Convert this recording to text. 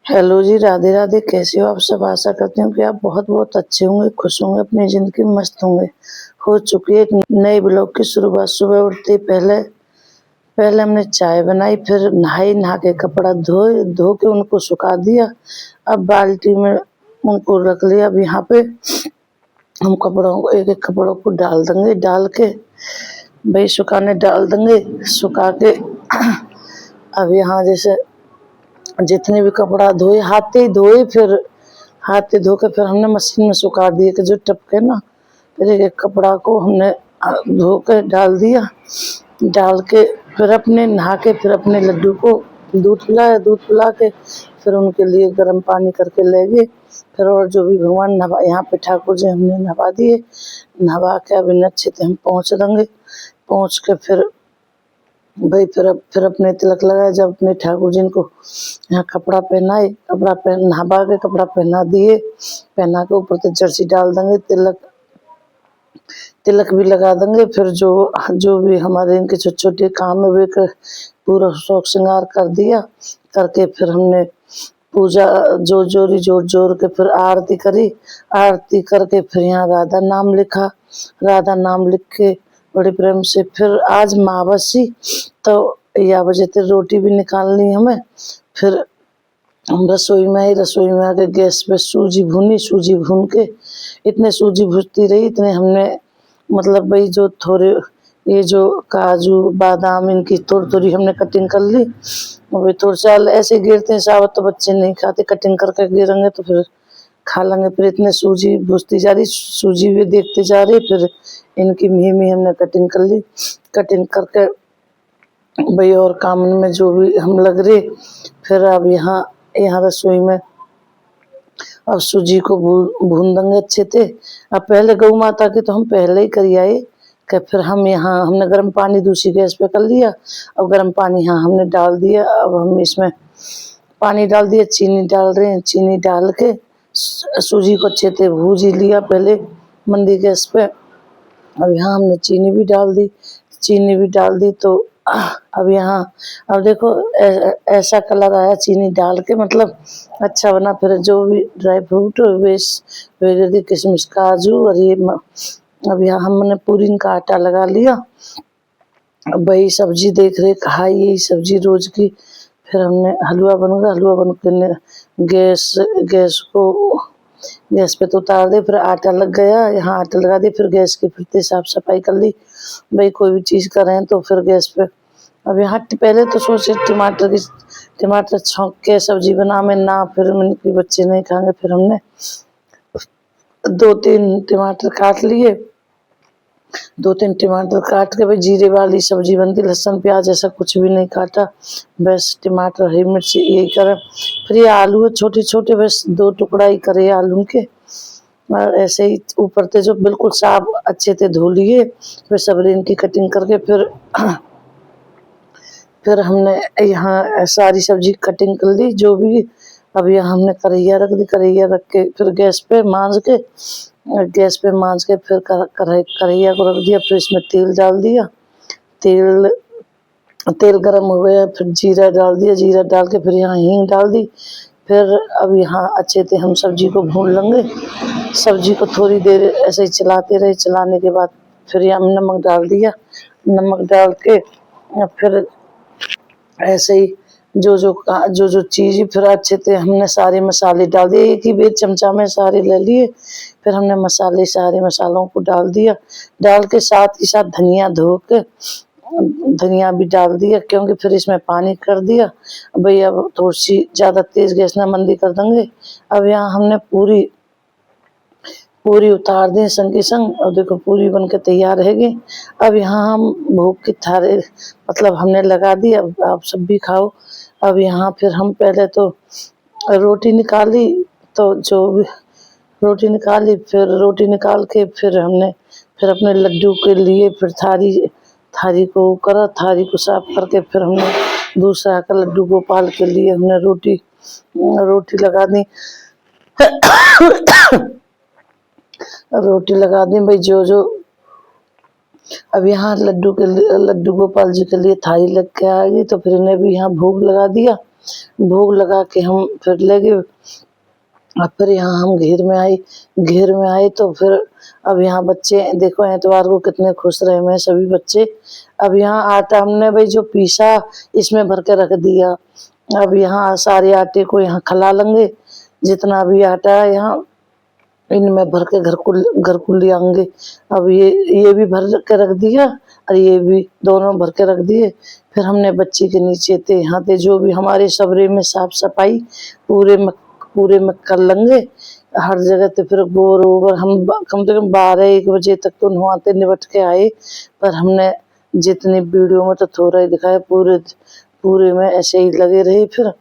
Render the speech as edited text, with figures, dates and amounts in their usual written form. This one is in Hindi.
हेलो जी, राधे राधे। कैसे हो आप सब? आशा करती हूँ कि आप बहुत बहुत अच्छे होंगे, खुश होंगे, अपनी ज़िंदगी में मस्त होंगे। हो चुकी है एक नए ब्लॉग की शुरुआत। सुबह उठते ही पहले पहले हमने चाय बनाई, फिर नहाई, नहा के कपड़ा धोए, धो के उनको सुखा दिया। अब बाल्टी में उनको रख लिया। अब यहाँ पे हम कपड़ों को एक एक कपड़ों को डाल देंगे, डाल के भाई सुखाने डाल देंगे। सुखा के अब यहाँ जैसे जितने भी कपड़ा धोए हाथे ही धोए, फिर हाथे धो के फिर हमने मशीन में सुखा दिए कि जो टपके ना। फिर एक एक कपड़ा को हमने धो के डाल दिया। डाल के फिर अपने नहा के फिर अपने लड्डू को दूध पिलाया। दूध पिला के फिर उनके लिए गर्म पानी करके ले गए। फिर और जो भी भगवान नहा यहाँ पे ठाकुर जी हमने नहवा दिए। नहवा के अब अच्छे से हम पहुँच देंगे। पहुँच के फिर भाई फिर अपने तिलक लगाए। जब अपने ठाकुर जी को यहाँ कपड़ा पहनाए, कपड़ा पहन नहा के कपड़ा पहना दिए। पहना के ऊपर से जर्सी डाल देंगे, तिलक तिलक भी लगा देंगे। फिर जो जो भी हमारे इनके छोटे छोटे काम है वे पूरा शौक श्रृंगार कर दिया। करके फिर हमने पूजा जोड़ जोड़ के फिर आरती करी। आरती करके फिर यहाँ राधा नाम लिखा। राधा नाम लिख के बड़े प्रेम से फिर आज महावसी तो या बजे तक रोटी भी निकालनी हमें। फिर हम रसोई में आके गैस पे सूजी भूनी। सूजी भून के इतने सूजी भूनती रही, इतने हमने मतलब भाई जो थोड़े ये जो काजू बादाम इनकी थोड़ी थोड़ी हमने कटिंग कर ली। वही थोड़ा सा ऐसे गिरते हैं साबुत तो बच्चे नहीं खाते, कटिंग करके गिरेंगे तो फिर खा लेंगे। फिर इतने सूजी भूजती जा रही, सूजी भी देखते जा रही। फिर इनकी मिही हमने कटिंग कर ली। कटिंग करके भाई और काम में जो भी हम लग रहे। फिर अब यहाँ यहाँ रसोई में अब सूजी को भून देंगे अच्छे से। अब पहले गौ माता की तो हम पहले ही करी आए कि फिर हम यहाँ हमने गर्म पानी दूसरी गैस पे कर लिया। अब गर्म पानी यहाँ हमने डाल दिया। अब हम इसमें पानी डाल दिया, चीनी डाल रहे हैं। चीनी डाल के सूजी को अच्छे से भूज ही लिया पहले मंदी गैस पे। अब यहाँ हमने चीनी भी डाल दी। चीनी भी डाल दी तो अब यहाँ अब देखो ऐसा कलर आया चीनी डाल के, मतलब अच्छा बना। फिर जो भी ड्राई फ्रूट वगैरह किशमिश काजू और ये अब यहाँ हमने पूरी का आटा लगा लिया। अब वही सब्जी देख रहे खाई यही सब्जी रोज की। फिर हमने हलवा बन गया। हलवा बन के गैस पे तो उतार दे। फिर आटा लग गया, यहाँ आटा लगा दिया। फिर गैस की फिर साफ सफाई कर ली। भाई कोई भी चीज़ करें तो फिर गैस पे। अब यहाँ पहले तो सोचे टमाटर छौंक के सब्जी बना में ना, फिर उनके बच्चे नहीं खाएंगे। फिर हमने 2-3 टमाटर काट लिए। 2-3 टमाटर काट के भाई जीरे वाली सब्जी बनती, लहसुन प्याज ऐसा कुछ भी नहीं काटा, बस टमाटर हरी मिर्ची यही करा। फिर ये आलू है छोटे छोटे, बस 2 टुकड़ा ही करे आलू के। और ऐसे ही ऊपर से जो बिल्कुल साफ अच्छे से धो लिए। फिर सबरी इनकी कटिंग करके फिर हमने यहाँ सारी सब्जी कटिंग कर ली जो भी। अब यहाँ हमने कढ़ैया रख दी। कढ़ैया रख के फिर गैस पे मांज के फिर कढ़ैया को रख दिया। फिर इसमें तेल डाल दिया। तेल गरम हो गया, फिर जीरा डाल दिया। जीरा डाल के फिर यहाँ हींग डाल दी। फिर अब यहाँ अच्छे से हम सब्जी को भून लेंगे। सब्जी को थोड़ी देर ऐसे ही चलाते रहे। चलाने के बाद फिर यहाँ नमक डाल दिया। नमक डाल के फिर ऐसे ही जो चीज़ फिर अच्छे से हमने सारे मसाले डाल दिए। एक ही बेर चमचा में सारे ले लिए। फिर हमने सारे मसालों को डाल दिया। डाल के साथ ही साथ धनिया धो के धनिया भी डाल दिया, क्योंकि फिर इसमें पानी कर दिया। भाई अब थोड़ी सी ज़्यादा तेज़ गैस ना मंदी कर देंगे। अब यहाँ हमने पूरी उतार दी संग की संग। और देखो पूरी बन के तैयार रहेगी। अब यहाँ हम भोग की थाली मतलब हमने लगा दी। अब आप सब भी खाओ। अब यहाँ फिर हम पहले तो रोटी निकाली, तो जो भी रोटी निकाली, फिर रोटी निकाल के फिर हमने फिर अपने लड्डू के लिए फिर थाली को करा। थाली को साफ करके फिर हमने दूसरा का लड्डू गोपाल के लिए हमने रोटी लगा दी। रोटी लगा दी भाई जो अब यहाँ लड्डू गोपाल जी के लिए थाली लग के आ गई। तो फिर इन्हें भी यहाँ भोग लगा दिया। भोग लगा के हम फिर लगे। और फिर यहाँ हम घेर में आए तो फिर अब यहाँ बच्चे देखो एतवार को कितने खुश रहे हैं सभी बच्चे। अब यहाँ आटा हमने भाई जो पीसा इसमें भर के रख दिया। अब यहाँ सारे आटे को यहाँ खला लेंगे, जितना भी आटा है यहाँ इनमें भर के घर को ले आएंगे। अब ये भी भर के रख दिया और ये भी दोनों भर के रख दिए। फिर हमने बच्ची के नीचे थे यहाँ थे जो भी हमारे सबरे में साफ सफाई पूरे में कर लेंगे हर जगह। तो फिर गोबर वोबर हम कम से कम 12-1 बजे तक तो नहाते निपट के आए। पर हमने जितनी वीडियो में तो थोड़ा ही दिखाया, पूरे में ऐसे ही लगे रहे। फिर